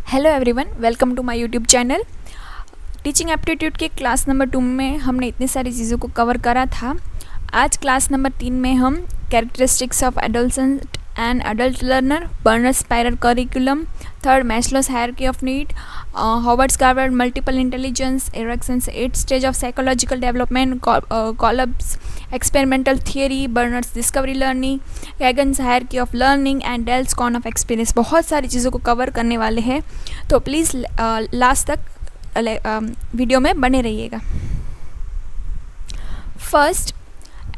Hello everyone, welcome to my YouTube channel. Teaching aptitude के class number 2 में हमने इतनी सारी चीज़ों को कवर करा था। आज क्लास नंबर 3 में हम characteristics of adolescent and adult learner, Bruner spiral curriculum, third Maslow's hierarchy of need, Howard's Gardner multiple intelligence, Erikson's 8 stage of psychological development, Kolb's experimental theory, Bruner's discovery learning, Gagne's hierarchy of learning and Dale's cone of experience, बहुत सारी चीज़ों को cover करने वाले हैं। तो please last तक video में बने रहिएगा। First,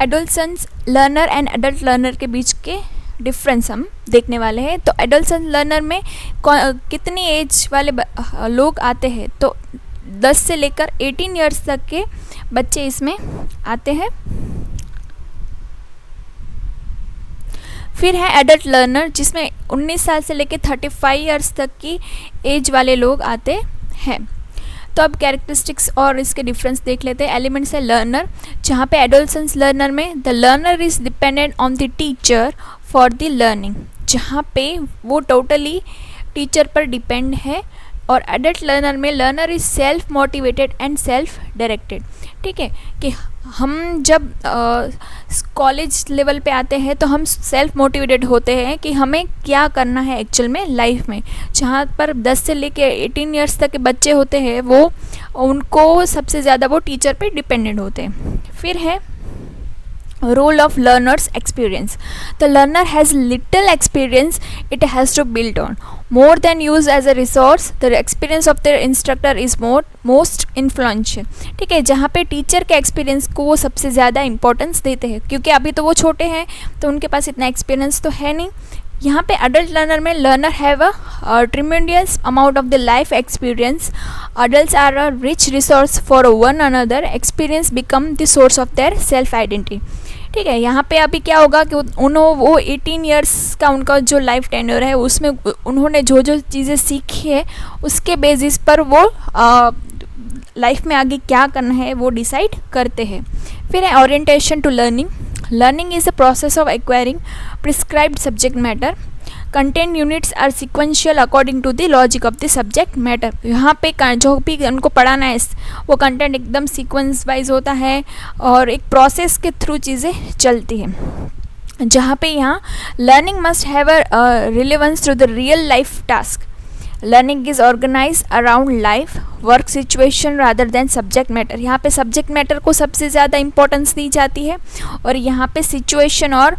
adolescence learner and adult learner के बीच के डिफरेंस हम देखने वाले हैं। तो एडोलसेंस लर्नर में कितनी एज वाले लोग आते हैं? तो 10 से लेकर 18 ईयर्स तक के बच्चे इसमें आते हैं। फिर है एडल्ट लर्नर, जिसमें 19 साल से लेकर 35 ईयर्स तक की एज वाले लोग आते हैं। तो अब कैरेक्टरिस्टिक्स और इसके डिफरेंस देख लेते हैं। एलिमेंट्स है लर्नर, जहाँ पे एडोलसेंस लर्नर में the learner is dependent on the teacher for the learning, जहाँ पे वो टोटली टीचर पर डिपेंड है। और एडल्ट लर्नर में learner is self motivated and self directed. ठीक है कि हम जब कॉलेज लेवल पे आते हैं तो हम सेल्फ मोटिवेटेड होते हैं कि हमें क्या करना है एक्चुअल में लाइफ में। जहाँ पर 10 से लेके 18 ईयर्स तक के बच्चे होते हैं वो उनको सबसे ज़्यादा वो टीचर पे डिपेंडेंट होते हैं। फिर है role of learner's experience. The learner has little experience it has to build on. More than use as a resource, the experience of their instructor is most influential. ठीक है, जहाँ पे टीचर के एक्सपीरियंस को वो सबसे ज़्यादा इंपॉर्टेंस देते हैं, क्योंकि अभी तो वो छोटे हैं तो उनके पास इतना एक्सपीरियंस तो है नहीं। यहाँ पे अडल्ट लर्नर में learner have a tremendous amount of the life experience. Adults are a rich resource for one another. Experience become the source of their self identity. ठीक है, यहाँ पे अभी क्या होगा कि वो 18 ईयर्स का उनका जो लाइफ टेन्योर है उसमें उन्होंने जो जो चीज़ें सीखी है उसके बेसिस पर वो लाइफ में आगे क्या करना है वो डिसाइड करते हैं। फिर है orientation to learning. Learning is a process of acquiring prescribed subject matter. Content units are sequential according to the logic of the subject matter. यहाँ पे जो भी उनको पढ़ाना है वो कंटेंट एकदम सीक्वेंस वाइज होता है और एक प्रोसेस के थ्रू चीज़ें चलती हैं। जहाँ पे यहाँ learning must have a relevance to the real life task. Learning is organize around life work situation rather than subject matter. यहाँ पे सब्जेक्ट मैटर को सबसे ज़्यादा इंपॉर्टेंस दी जाती है और यहाँ पे सिचुएशन और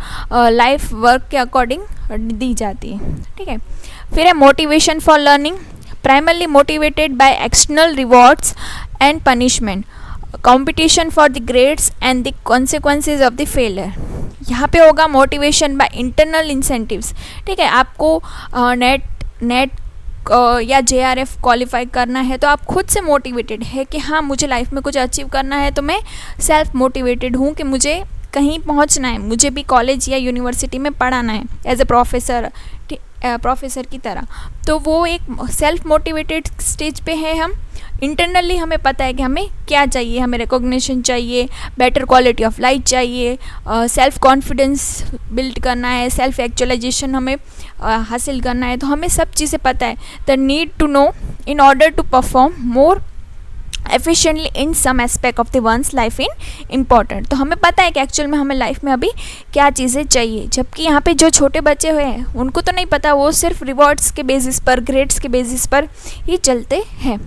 लाइफ वर्क के अकॉर्डिंग दी जाती है। ठीक है, फिर है motivation for learning. Primarily motivated by external rewards and punishment, competition for the grades and the consequences of the failure. यहाँ पे होगा मोटिवेशन बाय इंटरनल इंसेंटिव्स. ठीक है, आपको नेट या JRF क्वालिफाई करना है तो आप खुद से मोटिवेटेड है कि हाँ मुझे लाइफ में कुछ अचीव करना है, तो मैं सेल्फ मोटिवेटेड हूँ कि मुझे कहीं पहुँचना है, मुझे भी कॉलेज या यूनिवर्सिटी में पढ़ाना है एज ए प्रोफेसर की तरह। तो वो एक सेल्फ मोटिवेटेड स्टेज पे है हम. इंटरनली हमें पता है कि हमें क्या चाहिए, हमें रिकॉग्निशन चाहिए, बेटर क्वालिटी ऑफ लाइफ चाहिए, सेल्फ कॉन्फिडेंस बिल्ड करना है, सेल्फ एक्चुअलाइजेशन हमें हासिल करना है. तो हमें सब चीज़ें पता है. The need to know in order to perform more efficiently in some aspect of the one's life in important. तो हमें पता है कि एक्चुअल में हमें लाइफ में अभी क्या चीज़ें चाहिए. जबकि यहाँ पे जो छोटे बच्चे हुए हैं उनको तो नहीं पता, वो सिर्फ रिवॉर्ड्स के बेसिस पर, ग्रेड्स के बेसिस पर ही चलते हैं.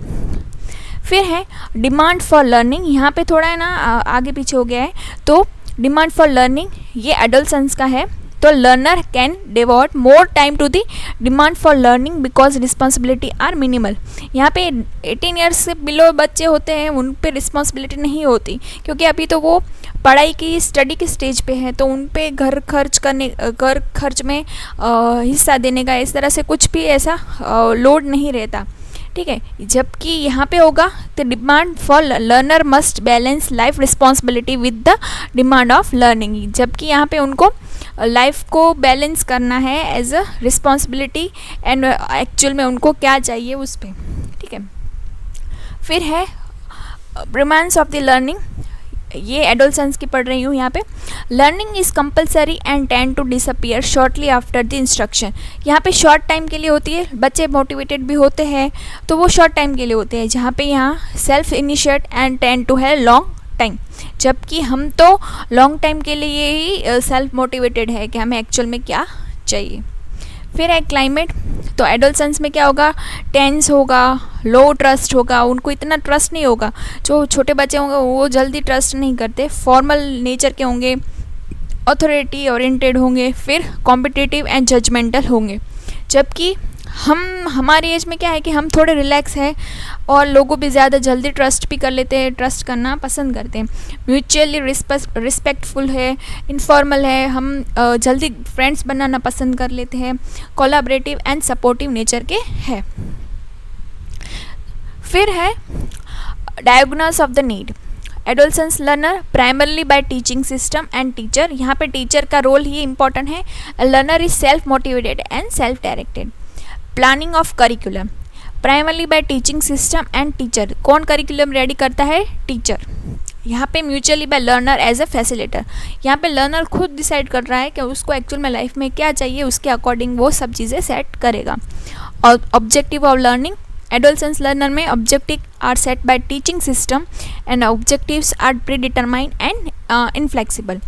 फिर है डिमांड फॉर लर्निंग. यहाँ पे थोड़ा है ना आगे पीछे हो गया है. तो डिमांड फॉर लर्निंग ये एडोलसेंस का है. तो learner can devote more time to the demand for learning because responsibility are minimal. यहाँ पे 18 ईयर्स से बिलो बच्चे होते हैं उन पे रिस्पॉन्सिबिलिटी नहीं होती, क्योंकि अभी तो वो पढ़ाई की स्टडी के स्टेज पे हैं. तो उन पे घर खर्च में हिस्सा देने का इस तरह से कुछ भी ऐसा लोड नहीं रहता. ठीक है, जबकि यहाँ पे होगा the demand for learner must balance life responsibility with the demand of learning. जबकि यहाँ पे उनको लाइफ को बैलेंस करना है as a responsibility and actual में उनको क्या चाहिए उस पर. ठीक है, फिर है प्रिमांस ऑफ द लर्निंग. ये एडोलसेंस की पढ़ रही हूँ यहाँ पे। Learning is compulsory and tend to disappear shortly after the instruction. यहाँ पे शॉर्ट टाइम के लिए होती है, बच्चे मोटिवेटेड भी होते हैं तो वो शॉर्ट टाइम के लिए होते हैं, जहाँ पे यहाँ self initiate and tend to है लॉन्ग टाइम, जबकि हम तो लॉन्ग टाइम के लिए ही सेल्फ मोटिवेटेड है कि हमें एक्चुअल में क्या चाहिए। फिर है क्लाइमेट। तो एडोलसेंस में क्या होगा, टेंस होगा, लो ट्रस्ट होगा, उनको इतना ट्रस्ट नहीं होगा। जो छोटे बच्चे होंगे वो जल्दी ट्रस्ट नहीं करते, फॉर्मल नेचर के होंगे, अथॉरिटी ओरिएंटेड होंगे, फिर कॉम्पिटिटिव एंड जजमेंटल होंगे। जबकि हमारी एज में क्या है कि हम थोड़े रिलैक्स हैं और लोगों पे ज़्यादा जल्दी ट्रस्ट भी कर लेते हैं, ट्रस्ट करना पसंद करते हैं, म्यूचुअली रिस्पेक्टफुल है, इनफॉर्मल है, हम जल्दी फ्रेंड्स बनाना पसंद कर लेते हैं, कोलैबोरेटिव एंड सपोर्टिव नेचर के हैं। फिर है diagnose of the need. Adolescence learner primarily by teaching system and teacher. यहाँ पे टीचर का रोल ही इम्पॉर्टेंट है। Learner is self motivated and self directed. Planning of curriculum primarily by teaching system and teacher. कौन curriculum ready करता है, teacher. यहाँ पे mutually by learner as a facilitator. यहाँ पे लर्नर खुद डिसाइड कर रहा है कि उसको एक्चुअल में लाइफ में क्या चाहिए, उसके अकॉर्डिंग वो सब चीज़ें सेट करेगा। और objective of learning, adolescence learner में objective are set by teaching system and objectives are predetermined and inflexible.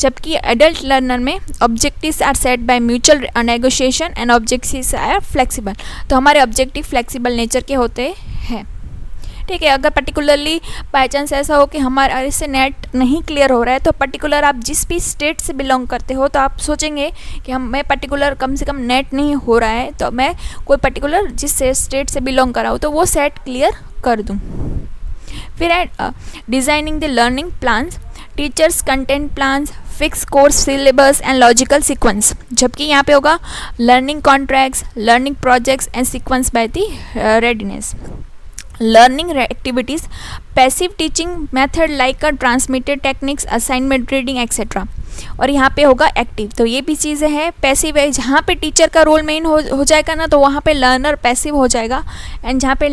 जबकि एडल्ट लर्नर में objectives are set by mutual negotiation and objectives are flexible. तो हमारे objective flexible nature के होते हैं। ठीक है, अगर पर्टिकुलरली बाई चांस ऐसा हो कि हमारा इससे नेट नहीं क्लियर हो रहा है, तो पर्टिकुलर आप जिस भी स्टेट से बिलोंग करते हो तो आप सोचेंगे कि मैं पर्टिकुलर कम से कम नेट नहीं हो रहा है तो मैं कोई पर्टिकुलर जिस स्टेट से बिलोंग कर रहा हूँ तो वो सेट क्लियर कर दूँ। फिर है designing the learning plans, teachers content plans, fix course syllabus and logical sequence. जबकि यहाँ पे होगा learning contracts, learning projects and sequence by the readiness. Learning activities, passive teaching method like transmitted techniques, assignment reading etcetera. और यहाँ पे होगा active. तो ये भी चीज़ें हैं। पैसिव है, जहाँ पे टीचर का रोल मेन हो जाएगा ना तो वहाँ पे लर्नर पैसिव हो जाएगा, एंड जहाँ पे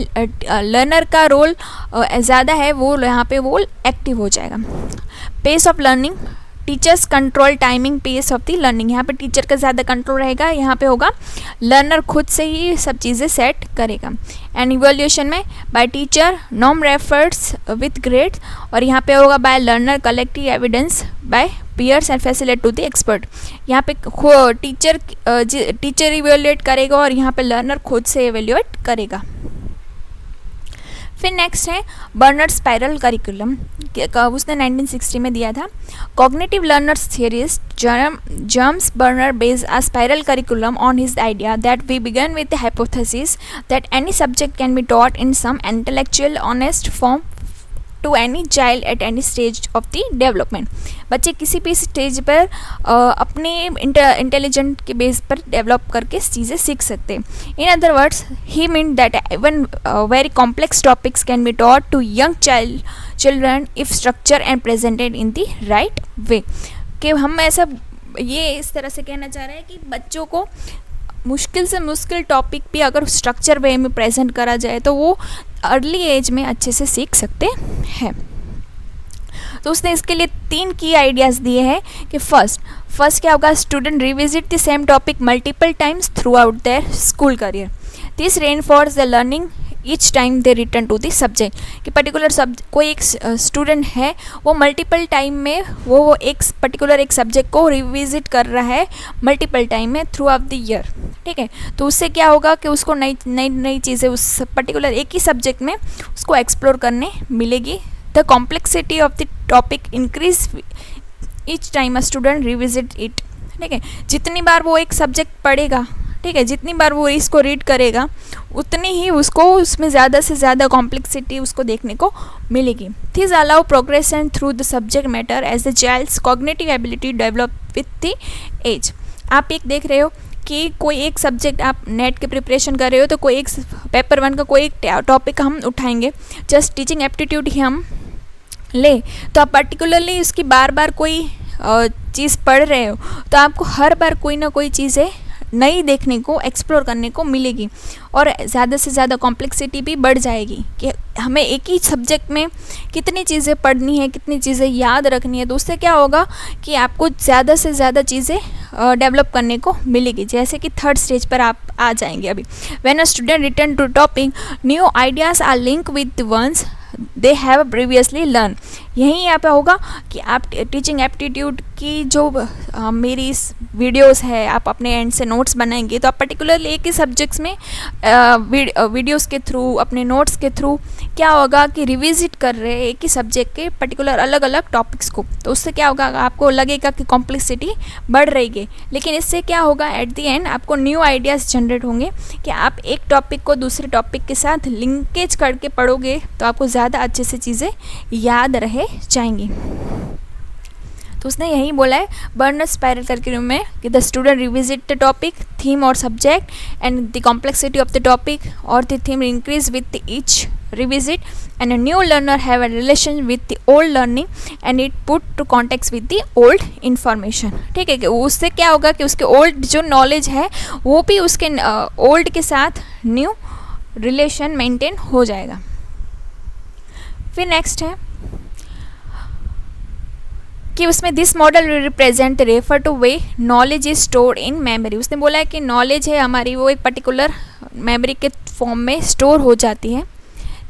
लर्नर का रोल ज़्यादा है वो यहाँ पे वो एक्टिव हो जाएगा। Pace of learning, teachers control timing pace of the learning. यहाँ पे टीचर का ज़्यादा कंट्रोल रहेगा, यहाँ पे होगा लर्नर खुद से ही सब चीज़ें सेट करेगा। एंड इवोल्यूशन में by teacher norm refers with grades, और यहाँ पे होगा by learner collective evidence by peers and facilitate to the expert. यहाँ पे टीचर इवेल्युएट करेगा और यहाँ पे लर्नर खुद से इवेल्युएट करेगा। फिर नेक्स्ट है बर्नर्ड स्पाइरल करिकुलम, उसने 1960 में दिया था। Cognitive learners theorist James Bruner based a spiral curriculum on his idea that we began with the hypothesis that any subject can be taught in some intellectual honest form to any child at any stage of the development. बच्चे किसी भी stage पर अपने intelligent के base पर develop करके चीज़ें सीख सकते हैं। In other words he mean that even very complex topics can be taught to young children if structure and presented in the right way. कि हम ऐसा ये इस तरह से कहना चाह रहे हैं कि बच्चों को मुश्किल से मुश्किल टॉपिक भी अगर स्ट्रक्चर वे में प्रेजेंट करा जाए तो वो अर्ली एज में अच्छे से सीख सकते हैं। तो उसने इसके लिए 3 की आइडियाज़ दिए हैं कि फर्स्ट क्या होगा, student revisit the same topic multiple times throughout their school career. This reinforce the learning each time they return to the subject. कि पर्टिकुलर कोई एक स्टूडेंट है वो मल्टीपल टाइम में वो एक पर्टिकुलर एक सब्जेक्ट को रिविजिट कर रहा है मल्टीपल टाइम में थ्रू आउट द ईयर। ठीक है, तो उससे क्या होगा कि उसको नई चीज़ें उस पर्टिकुलर एक ही सब्जेक्ट में उसको एक्सप्लोर करने मिलेगी। The complexity of the topic increase each time a student revisit it. ठीक है, जितनी बार वो एक सब्जेक्ट पढ़ेगा, ठीक है, जितनी बार वो इसको रीड करेगा उतनी ही उसको उसमें ज़्यादा से ज़्यादा कॉम्प्लेक्सिटी उसको देखने को मिलेगी। This allow progression through the subject matter as the child's cognitive ability develop with the age. आप एक देख रहे हो कि कोई एक सब्जेक्ट आप नेट के प्रिपरेशन कर रहे हो तो कोई एक पेपर 1 का कोई एक टॉपिक हम उठाएंगे, जस्ट टीचिंग एप्टीट्यूड ही हम ले, तो आप पर्टिकुलरली उसकी बार बार कोई चीज़ पढ़ रहे हो तो आपको हर बार कोई ना कोई चीज़ें नई देखने को एक्सप्लोर करने को मिलेगी और ज़्यादा से ज़्यादा कॉम्प्लेक्सिटी भी बढ़ जाएगी कि हमें एक ही सब्जेक्ट में कितनी चीज़ें पढ़नी है, कितनी चीज़ें याद रखनी है, तो उससे क्या होगा कि आपको ज़्यादा से ज़्यादा चीज़ें डेवलप करने को मिलेगी। जैसे कि थर्ड स्टेज पर आप आ जाएंगे अभी। When a student return to topic, new ideas are link with ones they have previously learn. यहीं यहाँ पे होगा कि आप टीचिंग एप्टीट्यूड की जो मेरी वीडियोस है, आप अपने एंड से नोट्स बनाएंगे, तो आप पर्टिकुलरली एक ही सब्जेक्ट्स में वीडियोस के थ्रू, अपने नोट्स के थ्रू क्या होगा कि रिविजिट कर रहे हैं एक ही सब्जेक्ट के पर्टिकुलर अलग अलग टॉपिक्स को, तो उससे क्या होगा, आपको लगेगा कि कॉम्प्लेक्सिटी बढ़ रही है। लेकिन इससे क्या होगा, एट द एंड आपको न्यू आइडियाज़ जनरेट होंगे कि आप एक टॉपिक को दूसरे टॉपिक के साथ लिंकेज करके पढ़ोगे तो आपको ज़्यादा अच्छे से चीज़ें याद रहे जाएंगी। तो उसने यही बोला है बर्नर स्पाइरल करके में कि the student revisit the topic, theme और subject and the complexity of the topic और the theme increase with each revisit and a new learner have a relation with the old learning and it put to context with the old information. ठीक है, कि उससे क्या होगा कि उसके old जो नॉलेज है वो भी उसके ओल्ड के साथ न्यू रिलेशन मेंटेन हो जाएगा। फिर नेक्स्ट है कि उसमें this model represent refer two way knowledge is store in memory. उसने बोला है कि नॉलेज है हमारी वो एक पर्टिकुलर मेमोरी के फॉर्म में स्टोर हो जाती है,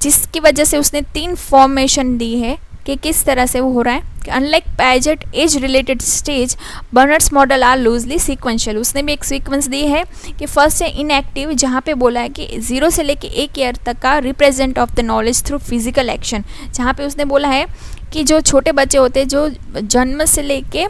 जिसकी वजह से उसने 3 फॉर्मेशन दी है कि किस तरह से वो हो रहा है। कि unlike Piaget age related stage, Bruner's model are loosely sequential. उसने भी एक सीक्वेंस दी है कि फर्स्ट है इनएक्टिव, जहाँ पे बोला है कि 0 से लेके 1 ईयर तक का represent of the knowledge through physical action. जहाँ पे उसने बोला है कि जो छोटे बच्चे होते हैं जो जन्म से लेके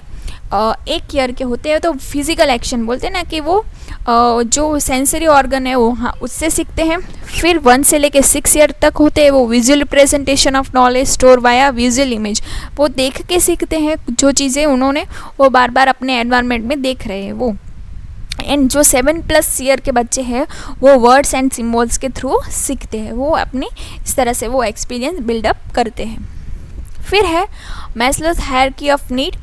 1 ईयर के होते हैं तो फिजिकल एक्शन बोलते हैं ना, कि वो जो सेंसरी ऑर्गन है वो हाँ उससे सीखते हैं। फिर 1 से लेके 6 ईयर तक होते हैं वो visual representation of knowledge store via visual image, वो देख के सीखते हैं जो चीज़ें उन्होंने वो बार बार अपने एनवायरनमेंट में देख रहे हैं वो। एंड जो 7+ ईयर के बच्चे हैं वो वर्ड्स एंड सिम्बॉल्स के थ्रू सीखते हैं, वो अपनी इस तरह से वो एक्सपीरियंस बिल्डअप करते हैं। फिर है मैस्लोज हायरार्की ऑफ नीड।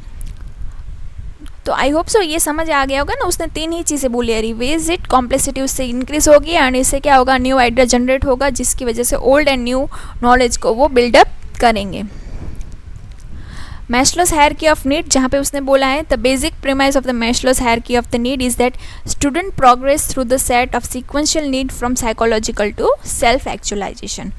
तो आई होप सो ये समझ आ गया होगा ना, उसने 3 ही चीज़ें बोली है, रिविजिट, कॉम्प्लेक्सिटी उससे इंक्रीज होगी एंड इससे क्या होगा, न्यू आइडिया जनरेट होगा जिसकी वजह से ओल्ड एंड न्यू नॉलेज को वो बिल्डअप करेंगे। मैस्लोज हायरार्की ऑफ नीड, जहाँ पे उसने बोला है the basic premise of the Maslow's hierarchy of the need is that student progress through the set of sequential need from psychological to self actualization.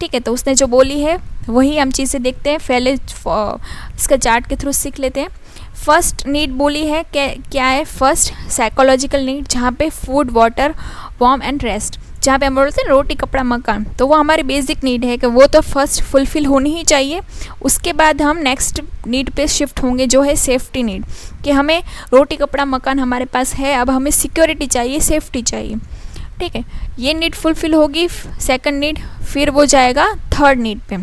ठीक है, तो उसने जो बोली है वही हम चीज़ें देखते हैं, पहले इसका चार्ट के थ्रू सीख लेते हैं। फर्स्ट नीड बोली है क्या है, फर्स्ट साइकोलॉजिकल नीड, जहाँ पे food, water, warm and rest, जहाँ पे हम बोलते हैं रोटी, कपड़ा, मकान, तो वो हमारी बेसिक नीड है कि वो तो फर्स्ट फुलफिल होनी ही चाहिए। उसके बाद हम नेक्स्ट नीड पे शिफ्ट होंगे जो है सेफ्टी नीड, कि हमें रोटी, कपड़ा, मकान हमारे पास है, अब हमें सिक्योरिटी चाहिए, सेफ्टी चाहिए। ठीक है, ये नीड फुलफिल होगी सेकंड नीड, फिर वो जाएगा थर्ड नीड पे,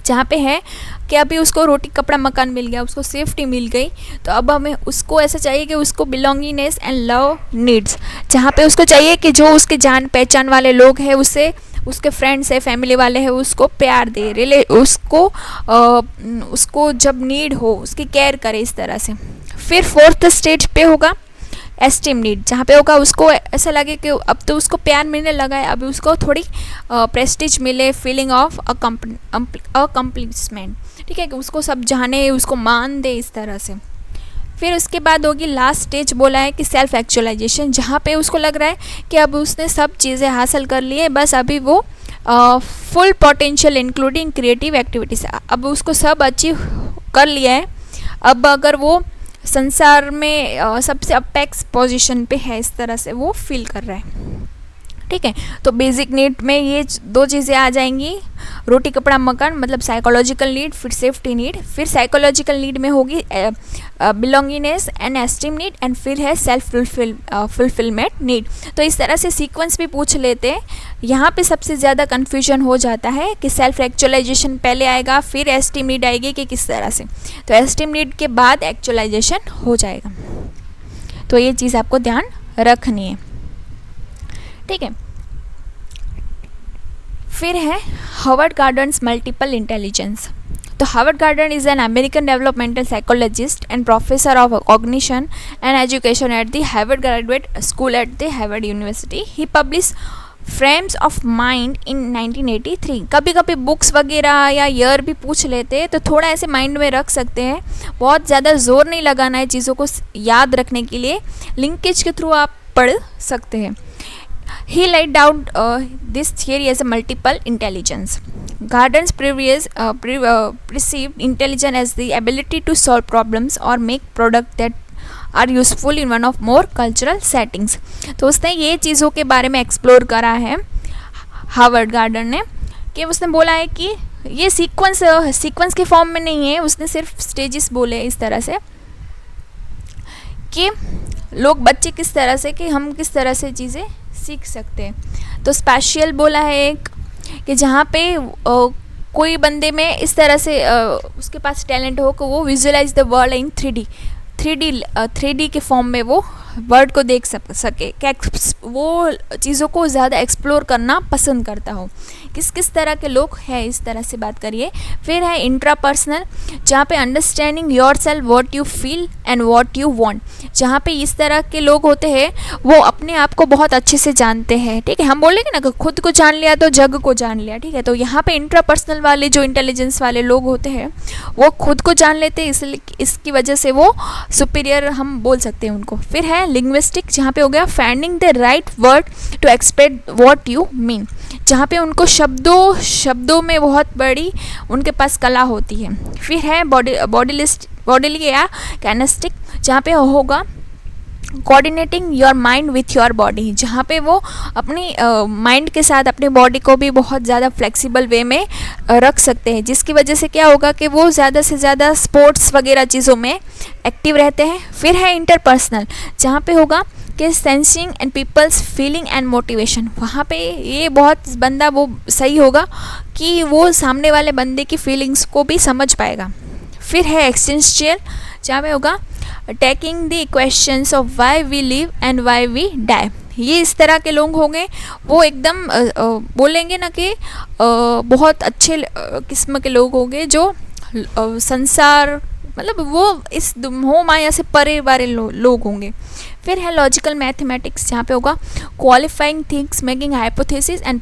जहाँ पे है कि अभी उसको रोटी, कपड़ा, मकान मिल गया, उसको सेफ्टी मिल गई, तो अब हमें उसको ऐसा चाहिए कि उसको बिलोंगिंगनेस एंड लव नीड्स, जहाँ पे उसको चाहिए कि जो उसके जान पहचान वाले लोग हैं उससे, उसके फ्रेंड्स है, फैमिली वाले हैं, उसको प्यार दे, उसको जब नीड हो उसकी केयर करे इस तरह से। फिर फोर्थ स्टेज पे होगा एस्टीम नीड, जहाँ पे होगा उसको ऐसा लगे कि अब तो उसको प्यार मिलने लगा है, अभी उसको थोड़ी प्रेस्टीज मिले, फीलिंग ऑफ अकम्प्लिशमेंट। ठीक है, कि उसको सब जाने, उसको मान दे इस तरह से। फिर उसके बाद होगी लास्ट स्टेज, बोला है कि सेल्फ एक्चुअलाइजेशन, जहाँ पे उसको लग रहा है कि अब उसने सब चीज़ें हासिल कर ली है, बस अभी वो full potential including creative activities, अब उसको सब अचीव कर लिया है, अब अगर वो संसार में सबसे अपेक्स पोजीशन पे है, इस तरह से वो फील कर रहा है। ठीक है, तो बेसिक नीड में ये 2 चीज़ें आ जाएंगी, रोटी, कपड़ा, मकान, मतलब साइकोलॉजिकल नीड, फिर सेफ्टी नीड। फिर साइकोलॉजिकल नीड में होगी belongingness and esteem need, and फिर है सेल्फ फुलफिलमेंट नीड। तो इस तरह से सीक्वेंस भी पूछ लेते हैं। यहाँ पे सबसे ज़्यादा कन्फ्यूजन हो जाता है कि सेल्फ एक्चुअलाइजेशन पहले आएगा, फिर एस्टीम नीड आएगी कि किस तरह से, तो एस्टीम नीड के बाद एक्चुअलाइजेशन हो जाएगा। तो ये चीज़ आपको ध्यान रखनी है। ठीक है, फिर है हार्वर्ड गार्डन्स मल्टीपल इंटेलिजेंस। तो Howard Gardner is an American developmental psychologist and professor of cognition and education at the Harvard Graduate School at the Harvard University. He publish Frames of Mind in 1983. कभी कभी books वगैरह या year भी पूछ लेते हैं तो थोड़ा ऐसे माइंड में रख सकते हैं, बहुत ज़्यादा जोर नहीं लगाना है चीज़ों को याद रखने के लिए, लिंकेज के थ्रू आप पढ़ सकते हैं. He laid down this theory as a multiple intelligence. Gardner's perceived intelligence as the ability to solve problems or make products that are useful in one of more cultural settings. तो उसने ये चीज़ों के बारे में एक्सप्लोर करा है Howard gardener ने, कि उसने बोला है कि ये सीक्वेंस के फॉर्म में नहीं है, उसने सिर्फ स्टेजेस बोले इस तरह से कि लोग बच्चे किस तरह से, कि हम किस तरह से चीज़ें सीख सकते हैं. तो स्पेशियल बोला है एक कि जहाँ पे कोई बंदे में इस तरह से उसके पास टैलेंट हो कि वो visualise the world in 3D के फॉर्म में वो वर्ड को देख सके, क्या वो चीज़ों को ज़्यादा एक्सप्लोर करना पसंद करता हो. किस किस तरह के लोग हैं इस तरह से बात करिए. फिर है इंट्रापर्सनल, जहाँ पे understanding your self, what you feel and what you want. जहाँ पे इस तरह के लोग होते हैं वो अपने आप को बहुत अच्छे से जानते हैं. ठीक है, हम बोलेंगे ना कि खुद को जान लिया तो जग को जान लिया. ठीक है, तो यहाँ पे इंट्रापर्सनल वाले जो इंटेलिजेंस वाले लोग होते हैं वो खुद को जान लेते हैं, इसलिए इसकी वजह से वो सुपीरियर हम बोल सकते हैं उनको. फिर है लिंग्विस्टिक, जहाँ पे हो गया finding the right word to express what you mean. जहाँ पे उनको शब्दों में बहुत बड़ी उनके पास कला होती है. फिर है बॉडीली या कैनेस्टिक, जहाँ पे होगा coordinating your mind with your body. जहाँ पे वो अपनी माइंड के साथ अपनी बॉडी को भी बहुत ज़्यादा फ्लेक्सिबल वे में रख सकते हैं, जिसकी वजह से क्या होगा कि वो ज़्यादा से ज़्यादा स्पोर्ट्स वगैरह चीज़ों में एक्टिव रहते हैं. फिर है इंटरपर्सनल, जहाँ पे होगा कि sensing and people's feeling and motivation. वहाँ पे ये बहुत बंदा वो सही होगा कि वो सामने वाले बंदे की फीलिंग्स को भी समझ पाएगा. फिर है एक्सटेंशियल, जहाँ पे होगा taking the questions of why we live and why we die. ये इस तरह के लोग होंगे, वो एकदम बोलेंगे ना कि बहुत अच्छे किस्म के लोग होंगे जो संसार मतलब वो इस मोह माया से परे वाले लोग होंगे. फिर है लॉजिकल मैथमेटिक्स, जहाँ पे होगा qualifying things, making hypothesis and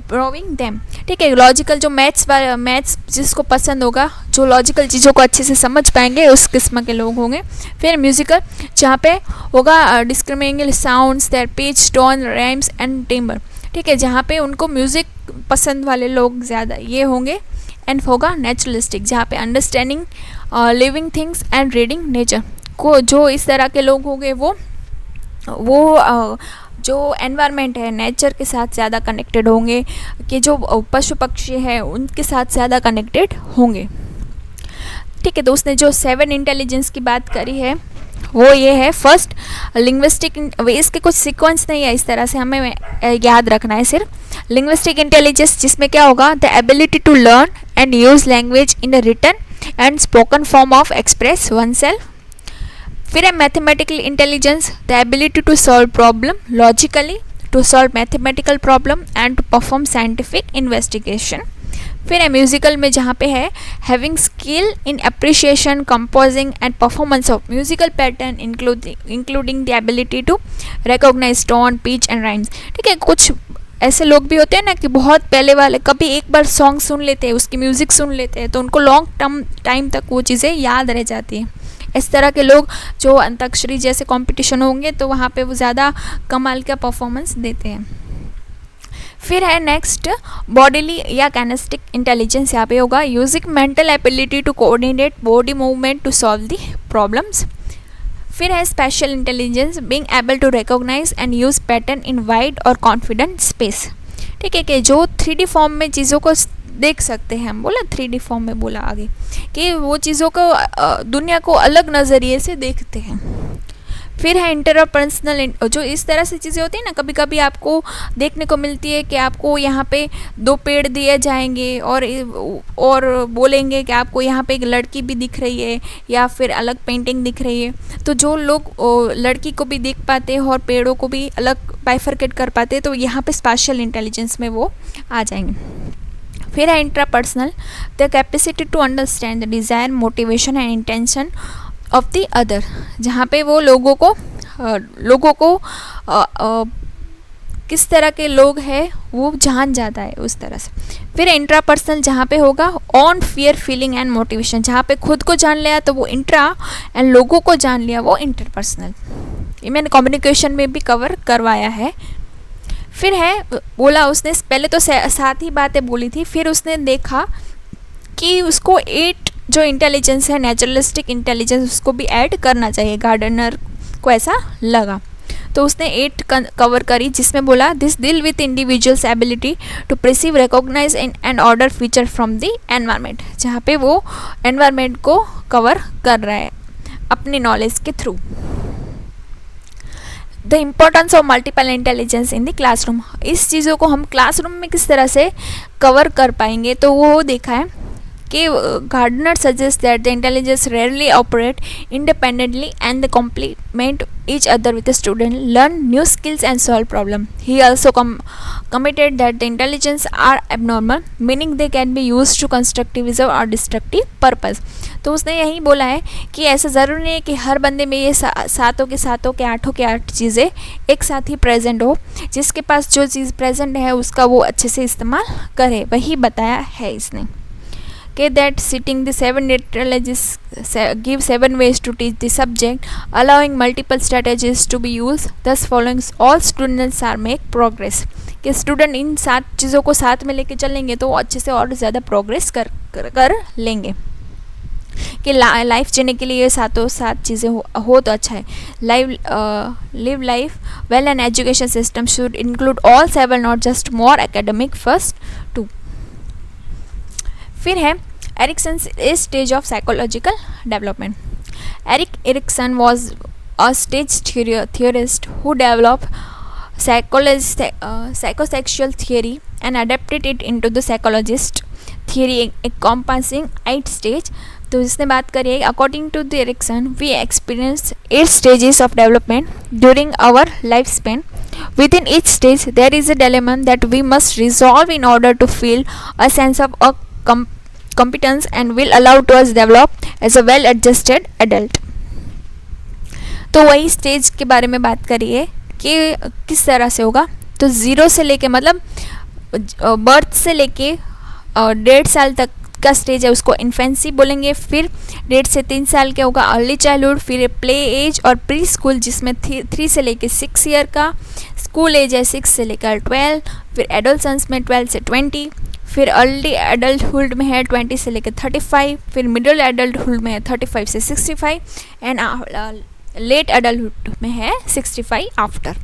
proving them. ठीक है, लॉजिकल जो मैथ्स जिसको पसंद होगा, जो लॉजिकल चीज़ों को अच्छे से समझ पाएंगे, उस किस्म के लोग होंगे. फिर म्यूजिकल, जहाँ पे होगा discriminating sounds, their pitch, tone, rhymes and timbre. ठीक है, जहाँ पे उनको म्यूज़िक पसंद वाले लोग ज़्यादा ये होंगे. एंड होगा नेचुरलिस्टिक, जहाँ पे understanding living things and reading nature को, जो इस तरह के लोग होंगे वो जो एनवायरनमेंट है, नेचर के साथ ज़्यादा कनेक्टेड होंगे, कि जो पशु पक्षी हैं उनके साथ ज़्यादा कनेक्टेड होंगे. ठीक है, तो उसने जो 7 इंटेलिजेंस की बात करी है वो ये है. फर्स्ट लिंग्विस्टिक, इसके कुछ सीक्वेंस नहीं है, इस तरह से हमें याद रखना है सिर्फ. लिंग्विस्टिक इंटेलिजेंस, जिसमें क्या होगा the ability to learn and use language in the written and spoken form of express one self. फिर है mathematical intelligence, the ability to solve problem logically, to solve mathematical problem and to perform scientific investigation. फिर है musical में, जहाँ पे है having skill in appreciation, composing and performance of musical pattern including the ability to recognize tone, pitch and rhymes. ठीक है, कुछ ऐसे लोग भी होते हैं ना कि बहुत पहले वाले, कभी एक बार सॉन्ग सुन लेते हैं, उसकी म्यूज़िक सुन लेते हैं तो उनको लॉन्ग टाइम तक वो चीज़ें याद रह जाती हैं. इस तरह के लोग जो अंताक्षरी जैसे कंपटीशन होंगे तो वहाँ पे वो ज़्यादा कमाल का परफॉर्मेंस देते हैं. फिर है नेक्स्ट बॉडीली या कैनेस्टिक इंटेलिजेंस, यहाँ पे होगा using mental ability to coordinate body movement to solve the problems. फिर है special intelligence, being able to recognize and use pattern in wide or confident space. ठीक है, कि जो 3D फॉर्म में चीज़ों को देख सकते हैं, हम बोला 3D फॉर्म में बोला आगे, कि वो चीज़ों को दुनिया को अलग नज़रिए से देखते हैं. फिर है इंटरपर्सनल, जो इस तरह से चीज़ें होती हैं ना, कभी कभी आपको देखने को मिलती है कि आपको यहाँ पे 2 पेड़ दिए जाएंगे और बोलेंगे कि आपको यहाँ पे एक लड़की भी दिख रही है या फिर अलग पेंटिंग दिख रही है. तो जो लोग लड़की को भी देख पाते हैं और पेड़ों को भी अलग बाइफरकेट कर पाते हैं, तो यहाँ पे स्पेशल इंटेलिजेंस में वो आ जाएंगे. फिर है intrapersonal, the capacity to understand the desire, motivation and intention of the other, जहाँ पे वो लोगों को किस तरह के लोग हैं वो जान जाता है उस तरह से। फिर इंट्रापर्सनल जहाँ पे होगा on fear feeling and motivation, जहाँ पे खुद को जान लिया तो वो इंट्रा एंड लोगों को जान लिया वो इंटरपर्सनल। ये मैंने कम्युनिकेशन में भी कवर करवाया है। फिर है बोला उसने पहले तो 7 ही बातें बोली थी, फिर उसने देखा कि उसको 8 जो इंटेलिजेंस है नेचुरलिस्टिक इंटेलिजेंस उसको भी ऐड करना चाहिए, गार्डनर को ऐसा लगा। तो उसने 8 कवर करी, जिसमें बोला this deal with individual's ability to perceive, recognize and order feature from the environment, जहाँ पे वो एनवायरनमेंट को कवर कर रहा है अपनी नॉलेज के through. The importance of multiple intelligence in the classroom, इस चीज़ों को हम क्लासरूम में किस तरह से कवर कर पाएंगे, तो वो देखा है कि Gardner suggest that the intelligence rarely operate independently and the complement each other with the student, learn new skills and solve problem. He also committed that the intelligence are abnormal, meaning they can be used to constructivism or destructive purpose. तो उसने यही बोला है कि ऐसा ज़रूरी नहीं है कि हर बंदे में ये सातों के आठ चीज़ें एक साथ ही प्रेजेंट हो, जिसके पास जो चीज़ प्रेजेंट है उसका वो अच्छे से इस्तेमाल करे, वही बताया है इसने। That sitting the 7 strategies give 7 ways to teach the subject, allowing multiple strategies to be used, thus following all students are make progress. कि स्टूडेंट इन 7 चीज़ों को साथ में लेके चलेंगे तो अच्छे से और ज़्यादा प्रोग्रेस कर लेंगे। कि लाइफ जीने के लिए ये 7 चीज़ें हो तो अच्छा है। Live life well and education system should include all 7, not just more academic first 2। फिर है Erickson's stage of psychological development. Erik Erikson was a stage theorist who developed psychosexual theory and adapted it into the psychologist theory encompassing 8 stages. तो इसने बात करी है according to the Erikson we experience 8 stages of development during our lifespan. Within each stage there is a dilemma that we must resolve in order to feel a sense of a competence and will allow to us develop as a well adjusted adult. तो वही stage के बारे में बात करिए कि किस तरह से होगा। तो 0 से लेके मतलब बर्थ से लेके 1.5 साल तक का स्टेज है उसको इन्फेंसी बोलेंगे। फिर 1.5 से 3 साल के होगा अर्ली चाइल्डहुड, फिर प्ले एज और प्री स्कूल जिसमें 3 से लेके 6 ईयर का, स्कूल एज है 6 से लेकर 12, फिर एडोलसेंस में 12 से 20, फिर अर्ली एडल्टहुड में है 20 से लेकर 35, फिर मिडिल एडल्टहुड में है 35 से 65 एंड लेट एडल्टहुड में है 65 आफ्टर।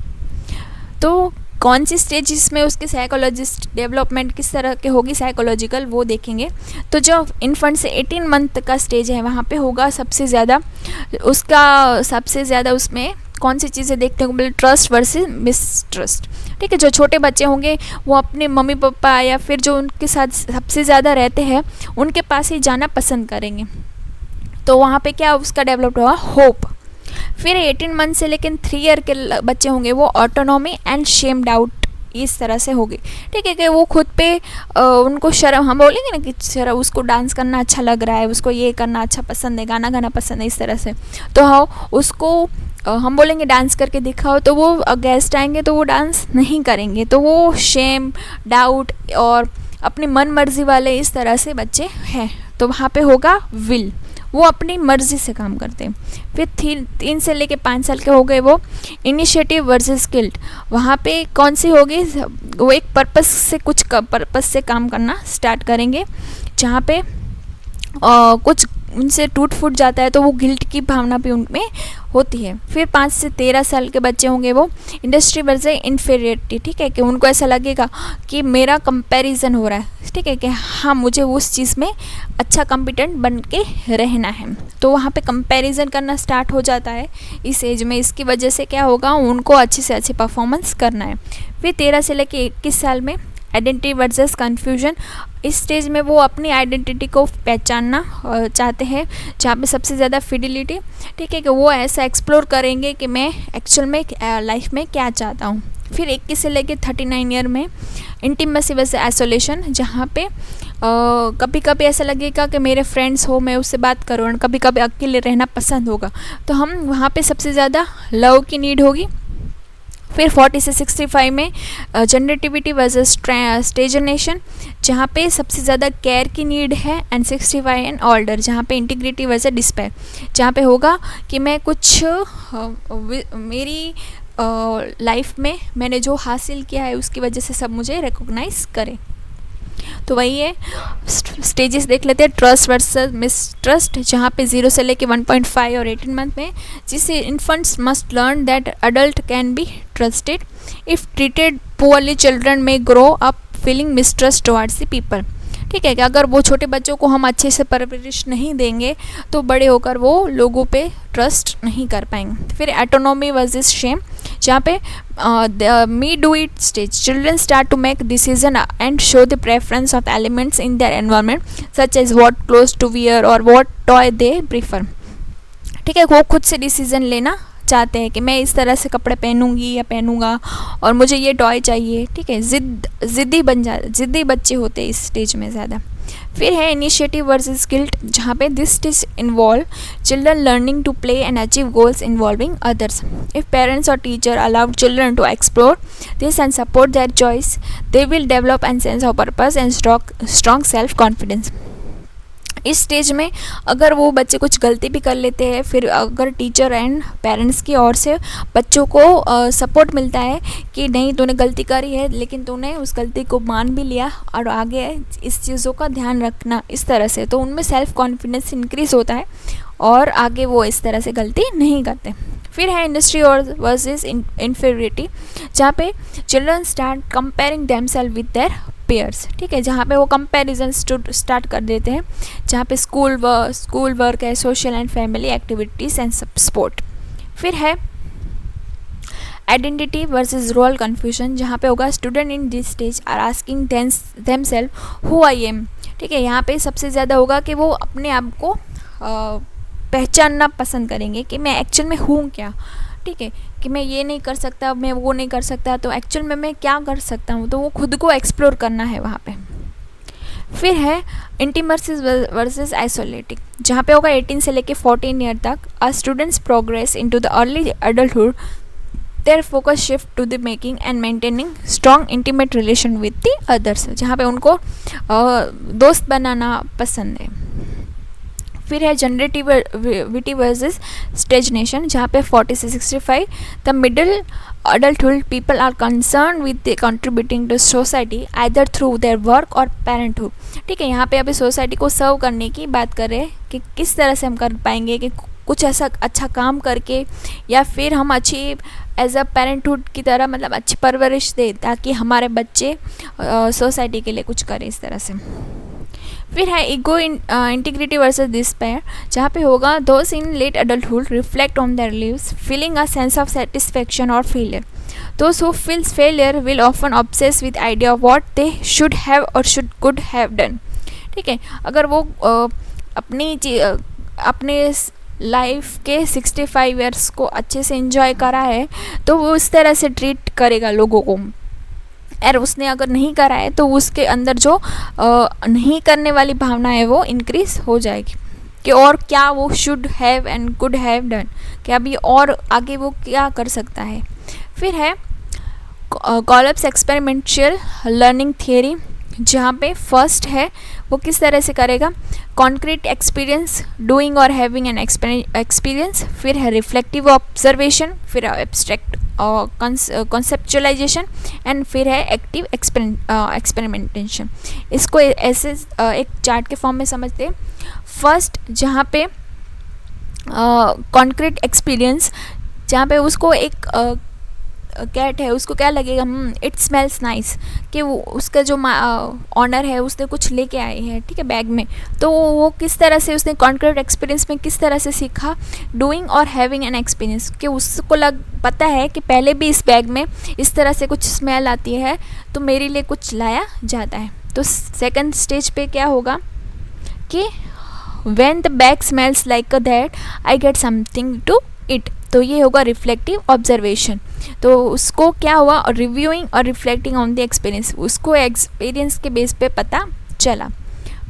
तो कौन सी स्टेज इसमें उसके साइकोलॉजिस्ट डेवलपमेंट किस तरह के होगी साइकोलॉजिकल वो देखेंगे। तो जो इन्फेंट से 18 मंथ का स्टेज है वहाँ पे होगा सबसे ज़्यादा उसमें कौन सी चीज़ें देखने को मिले, ट्रस्ट वर्सेस मिसट्रस्ट। ठीक है, जो छोटे बच्चे होंगे वो अपने मम्मी पापा या फिर जो उनके साथ सबसे ज़्यादा रहते हैं उनके पास ही जाना पसंद करेंगे। तो वहाँ पे क्या उसका डेवलप होगा होप। फिर 18 मंथ से लेकिन 3 ईयर के बच्चे होंगे वो ऑटोनॉमी एंड शेम डाउट इस तरह से होगी। ठीक है कि वो खुद पे उनको शर्म, हम बोलेंगे ना कि शर्म, उसको डांस करना अच्छा लग रहा है, उसको ये करना अच्छा पसंद है, गाना गाना पसंद है, इस तरह से। तो हाँ उसको हम बोलेंगे डांस करके दिखाओ, तो वो गेस्ट आएंगे तो वो डांस नहीं करेंगे, तो वो शेम डाउट और अपनी मन मर्जी वाले इस तरह से बच्चे हैं। तो वहाँ पे होगा विल, वो अपनी मर्ज़ी से काम करते हैं। फिर 3 से लेके 5 साल के हो गए वो इनिशिएटिव वर्सेस गिल्ट। वहाँ पे कौन सी होगी, वो एक पर्पस से काम करना स्टार्ट करेंगे, जहाँ पे कुछ उनसे टूट फूट जाता है तो वो गिल्ट की भावना भी उनमें होती है। फिर 5 से 13 साल के बच्चे होंगे वो इंडस्ट्री वर्सेस इन्फीरियरिटी। ठीक है कि उनको ऐसा लगेगा कि मेरा कंपैरिजन हो रहा है, ठीक है कि हाँ मुझे उस चीज़ में अच्छा कॉम्पिटेंट बन के रहना है, तो वहाँ पे कंपैरिजन करना स्टार्ट हो जाता है इस एज में। इसकी वजह से क्या होगा, उनको अच्छे से अच्छे परफॉर्मेंस करना है। फिर 13 से लेकर 21 साल में आइडेंटिटी वर्सेस कन्फ्यूजन। इस स्टेज में वो अपनी आइडेंटिटी को पहचानना चाहते हैं, जहाँ पे सबसे ज़्यादा फिडिलिटी। ठीक है कि वो ऐसा एक्सप्लोर करेंगे कि मैं एक्चुअल में लाइफ में क्या चाहता हूँ। फिर 21 से लेके 39 ईयर में इंटीमेसी वर्सेस आइसोलेशन, जहाँ पे कभी कभी ऐसा लगेगा कि मेरे फ्रेंड्स हो, मैं उससे बात करूँ, और कभी कभी अकेले रहना पसंद होगा, तो हम वहाँ पे सबसे ज़्यादा लव की नीड होगी। फिर 40 से 65 में जनरेटिविटी वर्सेस स्टेजनेशन, जहाँ पे सबसे ज़्यादा केयर की नीड है, एंड 65 एंड ओल्डर, जहाँ पे इंटीग्रिटी वर्सेस डिस्पेयर, जहाँ पे होगा कि मैं कुछ मेरी लाइफ में मैंने जो हासिल किया है उसकी वजह से सब मुझे रिकॉग्नाइज करें। तो वही है, स्टेजेस देख लेते हैं। ट्रस्ट वर्सेस मिसट्रस्ट, जहाँ पे 0 से लेके 1.5 और 18 मंथ में, जिससे infants must learn that adult can be trusted. If treated poorly children में grow up feeling mistrust towards the people. ठीक है कि अगर वो छोटे बच्चों को हम अच्छे से परवरिश नहीं देंगे तो बड़े होकर वो लोगों पे ट्रस्ट नहीं कर पाएंगे। फिर एटोनॉमी वर्सेस शेम, जहाँ पे me do it stage, children start to make decision and show the preference of elements in their environment such as what cloth to wear or what toy they prefer. ठीक है, वो खुद से decision लेना चाहते हैं कि मैं इस तरह से कपड़े पहनूंगी या पहनूंगा और मुझे ये टॉय चाहिए। ठीक है, ज़िद्दी बच्चे होते हैं इस स्टेज में ज़्यादा। फिर है इनिशिएटिव वर्सेस गिल्ट, जहाँ पे this stage involve children learning to play and achieve goals involving others. If parents और teacher allow children to explore this and support their choice, they will develop an sense of purpose and strong self confidence. इस stage में अगर वो बच्चे कुछ गलती भी कर लेते हैं, फिर अगर टीचर एंड पेरेंट्स की ओर से बच्चों को सपोर्ट मिलता है कि नहीं तूने गलती करी है लेकिन तूने उस गलती को मान भी लिया और आगे इस चीज़ों का ध्यान रखना, इस तरह से, तो उनमें सेल्फ कॉन्फिडेंस इंक्रीज़ होता है और आगे वो इस तरह से गलती नहीं करते। फिर है इंडस्ट्री और वर्सेस इन्फीरियरिटी, जहाँ पे children start comparing themselves with their peers. ठीक है, जहाँ पे वो कंपैरिजन स्टार्ट कर देते हैं, जहाँ पे स्कूल वर्क है, social and family activities and sport. फिर है आइडेंटिटी वर्सेस रोल कन्फ्यूजन, जहाँ पे होगा student in this stage are asking themselves who I am. ठीक है, यहाँ पे सबसे ज़्यादा होगा कि वो अपने आप को पहचानना पसंद करेंगे कि मैं एक्चुअल में हूँ क्या। ठीक है, कि मैं ये नहीं कर सकता, मैं वो नहीं कर सकता, तो एक्चुअल में मैं क्या कर सकता हूँ, तो वो खुद को एक्सप्लोर करना है वहाँ पे। फिर है इंटीमेसी वर्सेस आइसोलेटिंग, जहाँ पे होगा 18 से लेके 14 ईयर तक। Ah students progress into the early adulthood, their focus shift to the making and maintaining strong intimate relation with the others, जहाँ पे उनको दोस्त बनाना पसंद है। फिर है जनरेटिविटी वर्सेस स्टेजनेशन, जहाँ पे 40 से 65 the middle adulthood people are concerned with the contributing to society either through their work or parenthood। ठीक है, यहाँ पे अभी सोसाइटी को सर्व करने की बात कर रहे हैं कि किस तरह से हम कर पाएंगे कि कुछ ऐसा अच्छा काम करके, या फिर हम अच्छी एज अ पेरेंटहुड की तरह मतलब अच्छी परवरिश दे ताकि हमारे बच्चे सोसाइटी के लिए कुछ करें इस तरह से। फिर है ईगो इंटीग्रिटी वर्सेस डिस्पेयर, जहाँ पे होगा those in late adulthood reflect on their lives feeling a sense of satisfaction और failure. Those who feels failure will often obsess with idea of what they should have और should could have done. ठीक है, अगर वो अपने life के 65 years को अच्छे से एंजॉय करा है तो वो इस तरह से ट्रीट करेगा लोगों को, और उसने अगर नहीं करा है तो उसके अंदर जो नहीं करने वाली भावना है वो इंक्रीज हो जाएगी कि और क्या वो should have and could have done, कि अभी और आगे वो क्या कर सकता है। फिर है कॉलप्स एक्सपेरिमेंशियल लर्निंग थियरी, जहाँ पे फर्स्ट है वो किस तरह से करेगा, कॉन्क्रीट एक्सपीरियंस, डूइंग और हैविंग एन एक्सपीरियंस। फिर है रिफ्लेक्टिव ऑब्जर्वेशन, फिर एब्स्ट्रैक्ट कॉन्सेप्चुअलाइजेशन, एंड फिर है एक्टिव एक्सपेरिमेंटेशन। इसको ऐसे एक चार्ट के फॉर्म में समझते हैं। फर्स्ट जहाँ पे कॉन्क्रीट एक्सपीरियंस, जहाँ पे उसको एक कैट है उसको क्या लगेगा, इट स्मेल्स नाइस, कि वो उसका जो ऑनर है उसने कुछ लेके आए हैं, ठीक है, बैग में, तो वो किस तरह से उसने कॉन्क्रीट एक्सपीरियंस में किस तरह से सीखा, डूइंग और हैविंग एन एक्सपीरियंस, कि उसको पता है कि पहले भी इस बैग में इस तरह से कुछ स्मेल आती है तो मेरे लिए कुछ लाया जाता है। तो सेकंड स्टेज पे क्या होगा कि when the bag smells like that I get something to it, तो ये होगा रिफ्लेक्टिव ऑब्जर्वेशन। तो उसको क्या हुआ, रिव्यूइंग और रिफ्लेक्टिंग ऑन द एक्सपीरियंस, उसको एक्सपीरियंस के बेस पे पता चला।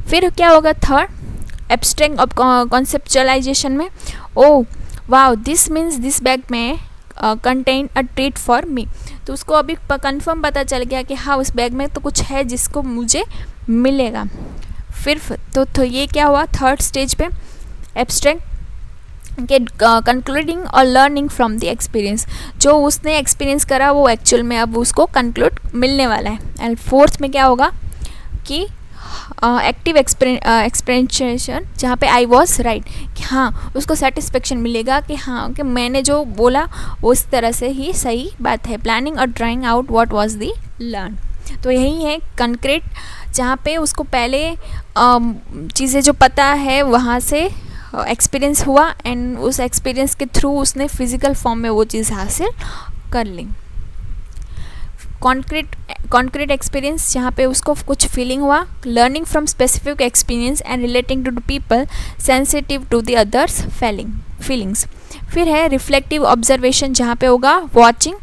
फिर क्या होगा थर्ड, एब्स्ट्रैक्ट कॉन्सेप्चुअलाइजेशन में, oh wow this means this bag में contain a treat for me, तो उसको अभी कंफर्म पता चल गया कि हाँ उस बैग में तो कुछ है जिसको मुझे मिलेगा। फिर तो ये क्या हुआ थर्ड स्टेज पे, एब्स्ट्रैक्ट के कंक्लूडिंग और लर्निंग फ्रॉम द एक्सपीरियंस, जो उसने एक्सपीरियंस करा वो एक्चुअल में अब उसको कंक्लूड मिलने वाला है। एंड फोर्थ में क्या होगा कि एक्टिव एक्सपेरिमेंटेशन, जहाँ पे आई वॉज राइट, कि हाँ उसको सेटिस्फेक्शन मिलेगा कि हाँ कि मैंने जो बोला वो उस तरह से ही सही बात है। प्लानिंग और drawing out what was the learn, तो यही है कंक्रीट, जहाँ पे उसको पहले चीज़ें जो पता है वहाँ से एक्सपीरियंस हुआ एंड उस एक्सपीरियंस के थ्रू उसने फिजिकल फॉर्म में वो चीज़ हासिल कर ली। कॉन्क्रीट एक्सपीरियंस, जहाँ पे उसको कुछ फीलिंग हुआ, learning from specific experience and relating to the people sensitive to the others feelings. फिर है रिफ्लेक्टिव ऑब्जर्वेशन, जहाँ पे होगा watching,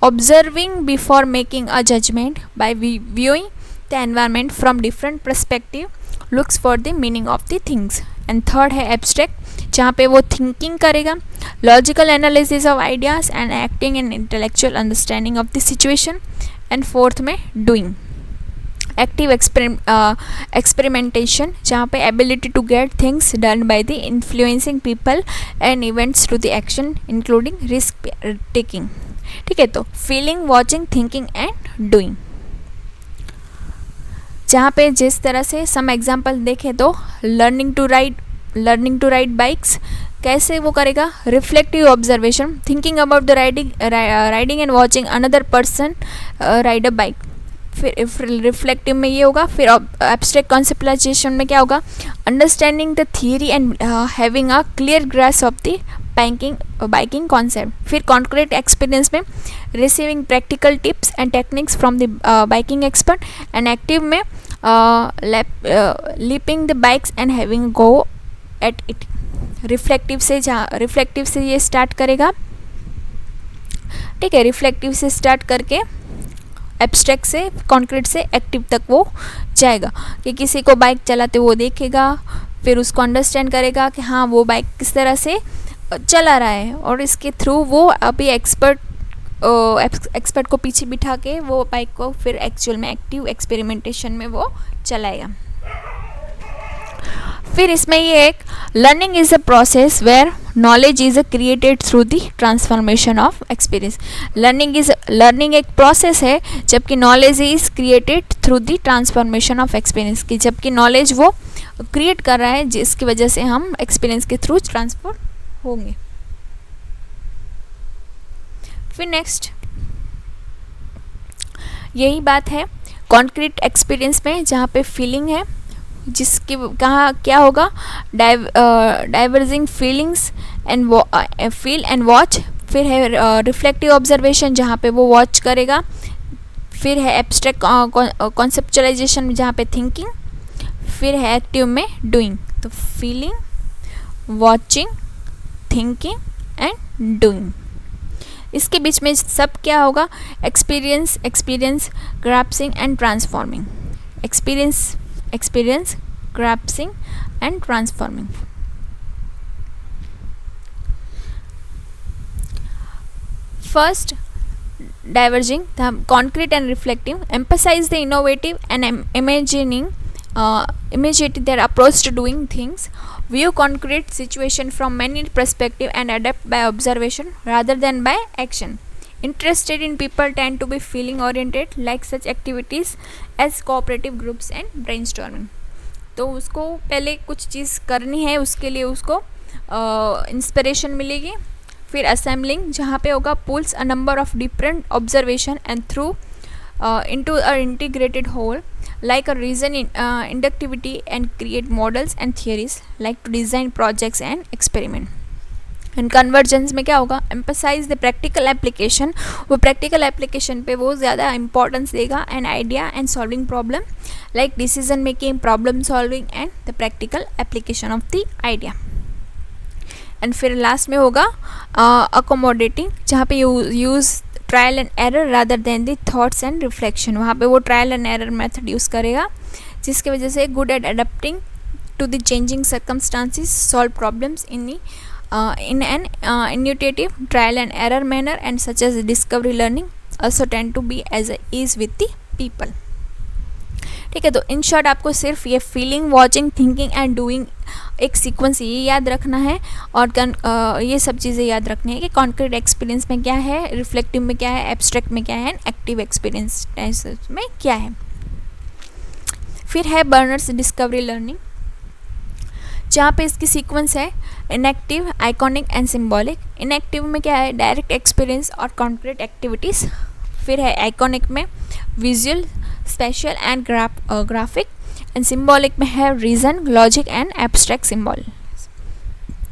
observing before making a judgement by viewing the environment from different perspective, looks for the meaning of the things. And third है abstract, जहाँ पे वो thinking करेगा, logical analysis of ideas and acting and intellectual understanding of the situation. And fourth में doing, active experimentation, जहाँ पे ability to get things done by the influencing people and events through the action including risk taking. ठीक है, तो feeling, watching, thinking and doing, जहाँ पे जिस तरह से सम एग्जाम्पल देखें तो लर्निंग टू राइड बाइक्स, कैसे वो करेगा, reflective observation, thinking about the riding and watching another person ride a bike. फिर रिफ्लेक्टिव में ये होगा। फिर एब्स्ट्रैक्ट कॉन्सेप्चुअलाइजेशन में क्या होगा, understanding the theory and having a clear grasp of the biking concept. फिर कॉन्क्रीट एक्सपीरियंस में receiving practical tips and techniques from the biking expert. And active में leaping the bikes and having go at it. Reflective से ये start करेगा, ठीक है, reflective से start करके एब्स्ट्रैक्ट से, कॉन्क्रीट से एक्टिव तक वो जाएगा, कि किसी को बाइक चलाते वो देखेगा, फिर उसको अंडरस्टैंड करेगा कि हाँ वो बाइक किस तरह से चला रहा है, और इसके थ्रू वो अभी एक्सपर्ट को पीछे बिठा के वो बाइक को फिर एक्चुअल में एक्टिव एक्सपेरिमेंटेशन में वो चलाएगा। फिर इसमें ये एक learning is a process where knowledge is created through the transformation of experience. Learning एक प्रोसेस है, जबकि knowledge is created through the transformation of experience, की जबकि नॉलेज वो क्रिएट कर रहा है जिसकी वजह से हम एक्सपीरियंस के थ्रू ट्रांसफॉर्म होंगे। फिर नेक्स्ट यही बात है कॉन्क्रीट एक्सपीरियंस में, जहाँ पे फीलिंग है, जिसकी कहाँ क्या होगा, diverging feelings and feel and watch. फिर है रिफ्लेक्टिव ऑब्जर्वेशन, जहाँ पे वो वॉच करेगा। फिर है एब्स्ट्रैक्ट कॉन्सेप्चुअलाइजेशन, जहाँ पे थिंकिंग। फिर है एक्टिव में डूइंग, तो feeling, watching, thinking and doing. इसके बीच में सब क्या होगा, experience, grasping and transforming. Experience, grasping and transforming. First, diverging, the concrete and reflective emphasize the innovative and imaginative their approach to doing things, view concrete situation from many perspectives and adapt by observation rather than by action. Interested in people tend to be feeling oriented, like such activities as cooperative groups and brainstorming. तो उसको पहले कुछ चीज़ करनी है, उसके लिए उसको inspiration मिलेगी। फिर असेंबलिंग, जहाँ पे होगा pulls a number of different observation and through into a integrated whole, like a reason inductivity and create models and theories like to design projects and experiment. And convergence में क्या होगा, emphasize the practical application, वो practical application पे वो ज़्यादा importance देगा, and idea and solving problem like decision making, problem solving and the practical application of the idea. And फिर last में होगा अकोमोडेटिंग, जहाँ पे use trial and error rather than the thoughts and reflection. वहाँ पे वो trial and error method use करेगा, जिसकी वजह से good at adapting to the changing circumstances, solve problems in an intuitive trial and error manner, and such as discovery learning also tend to be as a ease with the people। ठीक है, तो in short आपको सिर्फ ये feeling, watching, thinking and doing एक sequence ये याद रखना है, और ये सब चीज़ें याद रखनी है कि कॉन्क्रीट एक्सपीरियंस में क्या है, रिफ्लेक्टिव में क्या है, एब्स्ट्रैक्ट में क्या है, एक्टिव एक्सपीरियंस में क्या है। फिर है बर्नर्स डिस्कवरी लर्निंग, जहाँ पे इसकी सीक्वेंस है enactive, iconic and symbolic. Enactive में क्या है, डायरेक्ट एक्सपीरियंस और कॉन्क्रीट एक्टिविटीज़। फिर है आइकॉनिक में visual, special and graphic, and symbolic में है reason, logic and abstract symbol.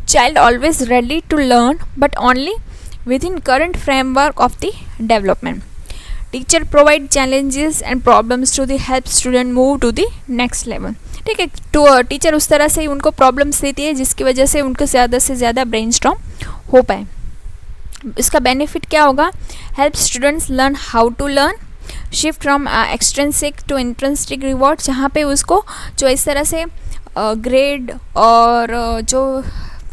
Child always ready to learn but only within current framework of the development. Teacher provide challenges and problems to the help student move to the next level. ठीक है, तो teacher उस तरह से उनको problems देती है जिसकी वजह से उनको ज़्यादा से ज़्यादा ब्रेनस्टॉर्म हो पाए। इसका बेनिफिट क्या होगा, help students learn how to learn, shift from extrinsic to intrinsic reward, जहाँ पे उसको जो इस तरह से ग्रेड और जो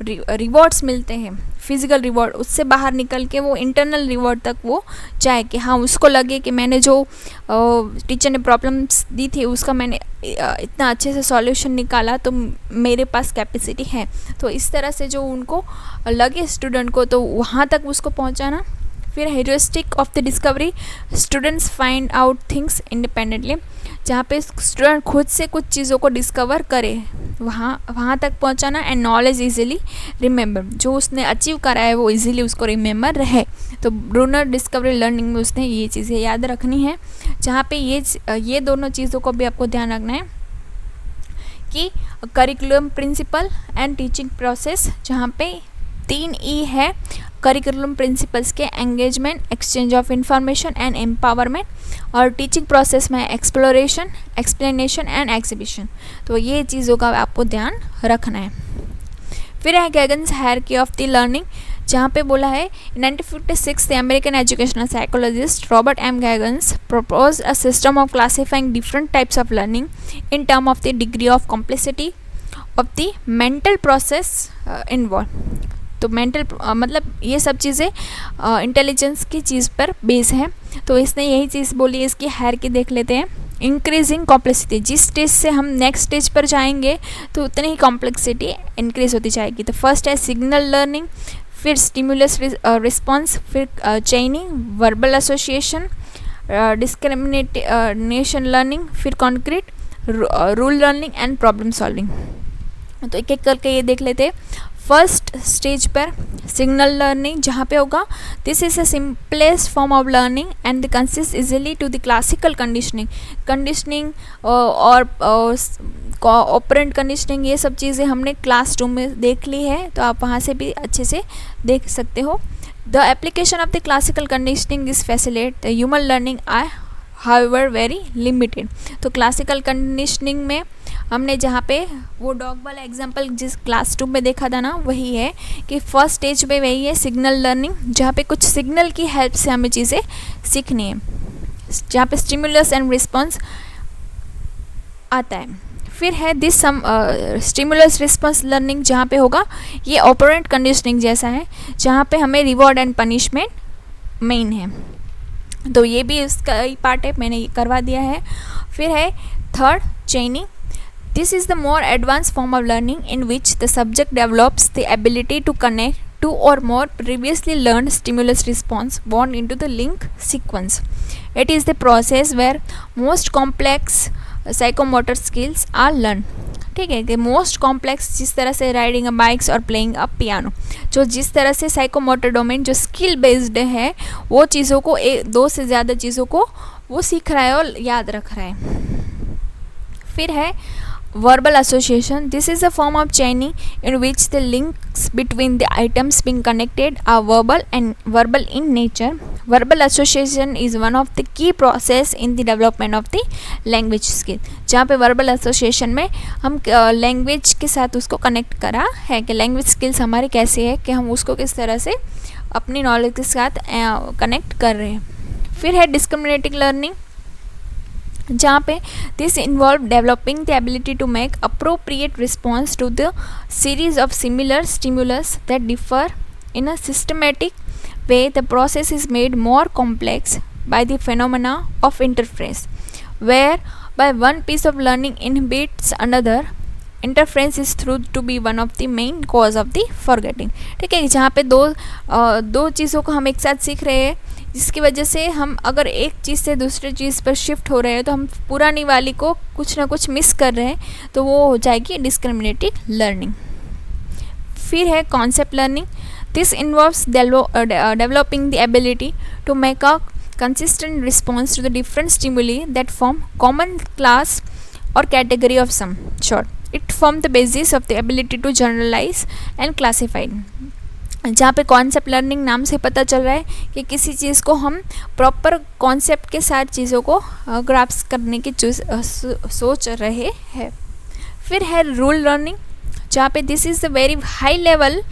रिवॉर्ड्स मिलते हैं, फिजिकल रिवॉर्ड, उससे बाहर निकल के वो इंटरनल रिवॉर्ड तक वो जाए, कि हाँ उसको लगे कि मैंने जो टीचर ने प्रॉब्लम्स दी थी उसका मैंने इतना अच्छे से सॉल्यूशन निकाला, तो मेरे पास कैपेसिटी है। तो इस तरह से जो उनको लगे स्टूडेंट को, तो वहाँ तक उसको पहुँचाना। फिर heuristic of the discovery, students find out things independently, जहाँ पे स्टूडेंट खुद से कुछ चीज़ों को डिस्कवर करे, वहाँ तक पहुँचाना। एंड नॉलेज इजीली रिमेंबर, जो उसने अचीव करा है वो इजीली उसको रिमेंबर रहे। तो ब्रूनर डिस्कवरी लर्निंग में उसने ये चीज़ें याद रखनी है, जहाँ पे ये दोनों चीज़ों को भी आपको ध्यान रखना है कि curriculum principle and teaching process, जहाँ पे 3 E है करिकुलम प्रिंसिपल्स के, engagement, exchange of information and empowerment, और टीचिंग प्रोसेस में एक्सप्लोरेशन, एक्सप्लेनेशन एंड एग्जीबिशन। तो ये चीज़ों का आपको ध्यान रखना है। फिर है Gagne's hierarchy of the learning, जहाँ पे बोला है 1956 the American educational psychologist Robert M Gagne's proposed a system of classifying different types of learning in terms of the degree of complexity of the mental process involved। तो mental मतलब ये सब चीज़ें intelligence की चीज़ पर बेस है। तो इसने यही चीज़ बोली है, इसकी हायरार्की देख लेते हैं। इंक्रीजिंग कॉम्प्लेक्सिटी, जिस स्टेज से हम नेक्स्ट स्टेज पर जाएंगे तो उतनी ही कॉम्प्लेक्सिटी इंक्रीज होती जाएगी। तो फर्स्ट है सिग्नल लर्निंग, फिर स्टिमुलस रिस्पॉन्स, फिर chaining, verbal association, discrimination learning, फिर concrete rule learning and problem solving. तो एक एक करके ये देख लेते हैं। फर्स्ट स्टेज पर सिग्नल लर्निंग, जहाँ पे होगा this is a simplest form of learning and the consist easily to the classical conditioning और ऑपरेंट कंडीशनिंग, ये सब चीज़ें हमने क्लास 2 में देख ली है, तो आप वहाँ से भी अच्छे से देख सकते हो। The application of the classical conditioning is facilitate the human learning are however very limited. तो क्लासिकल कंडीशनिंग में हमने जहाँ पे वो डॉग वाला एग्जाम्पल जिस क्लास 2 में देखा था ना, वही है कि फर्स्ट स्टेज पे वही है सिग्नल लर्निंग, जहाँ पे कुछ सिग्नल की हेल्प से हमें चीज़ें सीखनी है, जहाँ पे स्टिमुलस एंड रिस्पॉन्स आता है। फिर है this some stimulus response learning, जहाँ पे होगा ये ऑपरेंट कंडीशनिंग जैसा है, जहाँ पे हमें रिवॉर्ड एंड पनिशमेंट मेन है। तो ये भी इसका ही पार्ट है, मैंने ये करवा दिया है। फिर है third चेनिंग, this is the more advanced form of learning in which the subject develops the ability to connect two or more previously learned stimulus response bound into the link sequence. It is the process where most complex psychomotor skills are learned। ठीक है, कि most complex जिस तरह से riding a bikes और playing a piano, जो जिस तरह से साइकोमोटर डोमेन जो स्किल बेस्ड है, वो चीज़ों को 2 से ज़्यादा चीज़ों को वो सीख रहा है और याद रख रहा है। फिर है verbal association. This is a form of chaining in which the links between the items being connected are verbal in nature. Verbal association is one of the key process in the development of the language skill. जहाँ पे verbal association में हम language के साथ उसको connect करा है कि language skills हमारी कैसे है कि हम उसको किस तरह से अपनी knowledge के साथ connect कर रहे हैं. फिर है discriminating learning, जहाँ पे this involve developing the ability to make appropriate response to the series of similar stimulus that differ in a systematic way. The process is made more complex by the phenomena of interference, whereby one piece of learning inhibits another. Interference is thought to be one of the main cause of the forgetting. ठीक है, जहाँ पे दो चीज़ों को हम एक साथ सीख रहे हैं, जिसकी वजह से हम अगर एक चीज़ से दूसरी चीज़ पर शिफ्ट हो रहे हैं तो हम पुरानी वाली को कुछ ना कुछ मिस कर रहे हैं, तो वो हो जाएगी डिस्क्रिमिनेटिंग लर्निंग. फिर है concept learning. This involves developing the ability to make a consistent response to the different stimuli that form common class or category of some sort. It forms the basis of the ability to generalize and classify. जहाँ पे concept learning नाम से पता चल रहा है कि किसी चीज़ को हम प्रॉपर कॉन्सेप्ट के साथ चीज़ों को ग्रास्प करने की सोच रहे हैं. फिर है रूल लर्निंग, जहाँ पे this is the very high level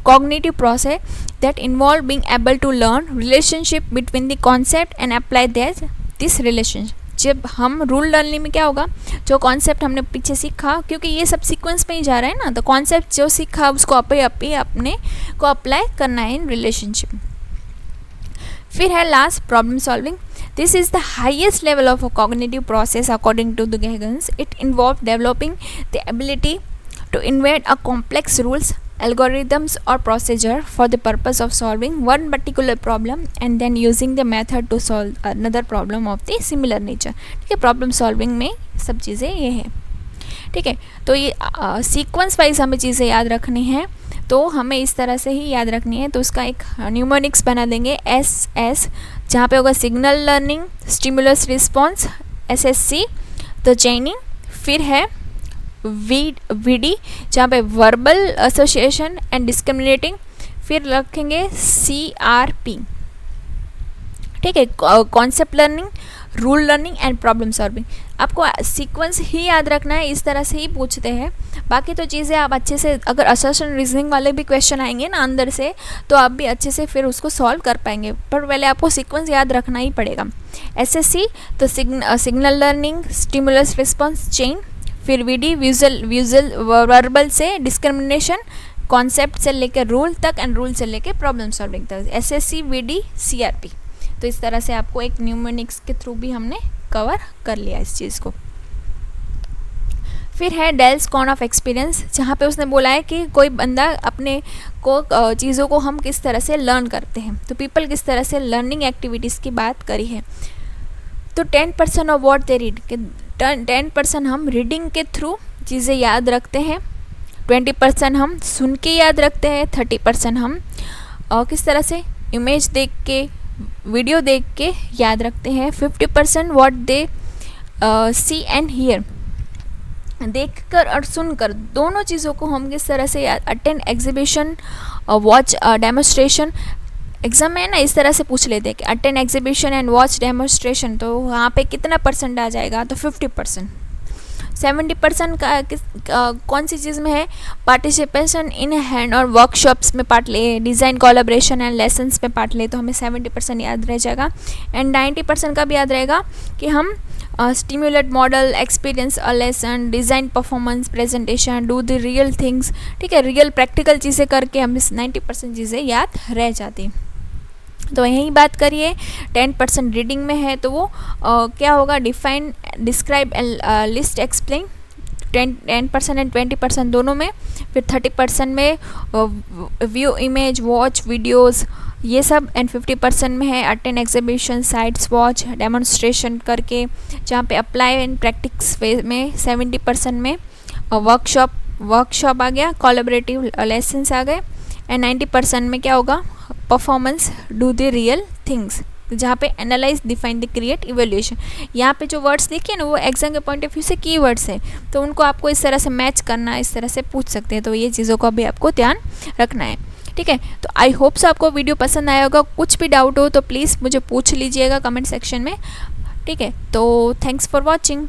cognitive process that involve being able to learn relationship between the concept and apply this relationship. जब हम रूल लर्निंग में क्या होगा, जो कॉन्सेप्ट हमने पीछे सीखा, क्योंकि ये सब सीक्वेंस में ही जा रहा है ना, तो कॉन्सेप्ट जो सीखा उसको अपने को अप्लाई करना है इन रिलेशनशिप. फिर है last problem solving. This is the highest level of a cognitive process according to the Gagne's. It involve developing the ability to invent a complex rules, algorithms or procedure for the purpose of solving one particular problem and then using the method to solve another problem of the similar nature. ठीक है, problem solving में सब चीज़ें ये हैं. ठीक है, तो ये सीक्वेंस वाइज हमें चीज़ें याद रखनी है, तो हमें इस तरह से ही याद रखनी है. तो उसका एक न्यूमोनिक्स बना देंगे SS, जहाँ पे होगा signal learning, stimulus response, SSC, तो चेनिंग. फिर है VD, जहाँ पे वर्बल एसोसिएशन एंड डिस्क्रिमिनेटिंग. फिर रखेंगे CRP. ठीक है, concept learning, rule learning and problem solving. आपको सीक्वेंस ही याद रखना है, इस तरह से ही पूछते हैं. बाकी तो चीज़ें आप अच्छे से, अगर असर्शन रीजनिंग वाले भी क्वेश्चन आएंगे ना अंदर से, तो आप भी अच्छे से फिर उसको सॉल्व कर पाएंगे, पर पहले आपको सीक्वेंस याद रखना ही पड़ेगा. SSC तो signal learning, stimulus response chain. फिर VD विजुअल वर्बल से डिस्क्रिमिनेशन, कॉन्सेप्ट से लेकर रूल तक एंड रूल से लेकर प्रॉब्लम सॉल्विंग तक. SSC, VD, CRP. तो इस तरह से आपको एक न्यूमोनिक्स के थ्रू भी हमने कवर कर लिया इस चीज़ को. फिर है डेल्स कॉन ऑफ एक्सपीरियंस, जहाँ पे उसने बोला है कि कोई बंदा अपने को चीज़ों को हम किस तरह से लर्न करते हैं, तो पीपल किस तरह से लर्निंग एक्टिविटीज़ की बात करी है. तो 10% ऑफ वॉट दे रीड, 10% हम रीडिंग के थ्रू चीज़ें याद रखते हैं, 20% हम सुन के याद रखते हैं, 30% हम किस तरह से इमेज देख के, वीडियो देख के याद रखते हैं, 50% what they see and hear, देख कर और सुनकर दोनों चीज़ों को हम किस तरह से याद. Attend exhibition, watch demonstration. Exam में ना इस तरह से पूछ लेते हैं कि attend exhibition and watch demonstration, तो वहाँ पे कितना परसेंट आ जाएगा, तो 50%. 70% का कौन सी चीज़ में है, पार्टिसिपेशन इन हैंड और वर्कशॉप्स में पार्ट ले, डिज़ाइन कोलैबोरेशन एंड लेसन्स में पार्ट ले, तो हमें 70% याद रह जाएगा. एंड 90% का भी याद रहेगा कि हम stimulate model, experience a lesson, design performance, presentation, do the real things. ठीक है, रियल प्रैक्टिकल चीज़ें करके हम 90% चीज़ें याद रह जाती. तो यही बात करिए, 10% रीडिंग में है तो वो क्या होगा, define, describe, list, explain. 10% and 20% दोनों में. फिर 30% में व्यू इमेज, वॉच वीडियोस, ये सब. एंड 50% में है attend exhibition, sites, watch, demonstration करके, जहाँ पे अप्लाई एंड प्रैक्टिस फेज में. 70% में वर्कशॉप आ गया, कोलैबोरेटिव लेसन्स आ गए. एंड 90% में क्या होगा, performance, do the real things. सकते हैं, जहाँ पे analyse, define, the, create, evaluation. यहाँ पे जो वर्ड्स देखिए ना वो एग्जाम के पॉइंट ऑफ व्यू से की वर्ड्स है, तो उनको आपको इस तरह से मैच करना, इस तरह से पूछ सकते हैं। तो ये चीज़ों का भी आपको ध्यान रखना है, ठीक है। तो आई होप सो आपको वीडियो पसंद आया होगा। कुछ भी डाउट हो तो प्लीज़ मुझे पूछ लीजिएगा कमेंट सेक्शन में, ठीक है। तो थैंक्स फॉर वॉचिंग।